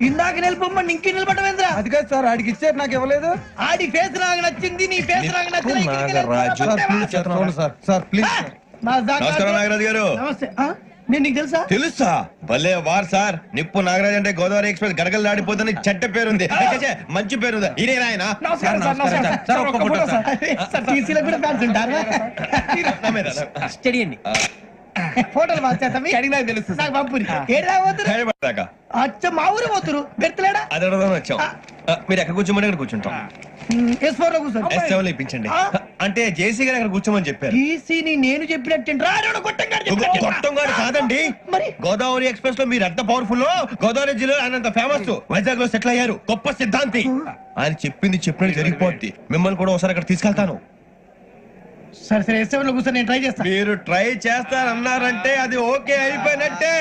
ఇందాక నిలబొమ్మని ఇంకే నిలబడమేంద్రా? అది కాదు సార్, ఆడికి ఇచ్చారు, నాకు ఇవ్వలేదు. ఆడి ఫేస్ నాకు నచ్చింది, నీ ఫేస్ నాకు నచ్చింది. నాగరాజు. సార్ ప్లీజ్ సార్, చూడండి సార్, సార్ ప్లీజ్ సార్. నమస్కారం నాగరాజు గారు. నమస్తే. నేను నీకు తెలుసా? తెలుసా? భలే వార్ సార్. నిప్పు నాగరాజ్ అంటే గోదావరి ఎక్స్ప్రెస్ గడగలు దాడిపోతుంది చెడ్డ పేరుంది. మంచి పేరుంది. ఇదే ఆయన. నమస్కారం సార్, నమస్కారం సార్. సార్, ఒక్క ఫోటో సార్. సార్, టీసీలో కూడా ఫ్యాన్స్ ఉంటారా? స్టడీ అండి. ఫోటోలు మార్చేస్తాం. అడిగి నాకు తెలుసు. నాకు పంపుని. ఏడు పోతురు? అచ్చ మా ఊరు పోతురు. పెడతలేడా? అది అడగదాం వచ్చాం. మీరు ఎక్కడ కూర్చోమని అక్కడ కూర్చుంటాం. S4 లో కూర్చోండి. S7 ఇప్పించండి. అంటే జేసీ గారు అక్కడ కూర్చోమని చెప్పారు. టీసీని నేను చెప్పినట్టు గొట్టం గారు కాదండి. మరి గోదావరి ఎక్స్ప్రెస్ లో మీరు ఎంత పవర్ఫుల్, గోదావరి జిల్లాలో ఆయన ఫేమస్, వైజాగ్ లో సెటిల్ అయ్యారు, గొప్ప సిద్ధాంతి. ఆయన చెప్పింది చెప్పినట్టు జరిగిపోద్ది. మిమ్మల్ని కూడా ఒకసారి అక్కడ తీసుకెళ్తాను. సరే సరే, S7 లో కూర్చొని నేను ట్రై చేస్తాను. మీరు ట్రై చేస్తారన్నారంటే అది ఓకే అయిపోయినట్టే.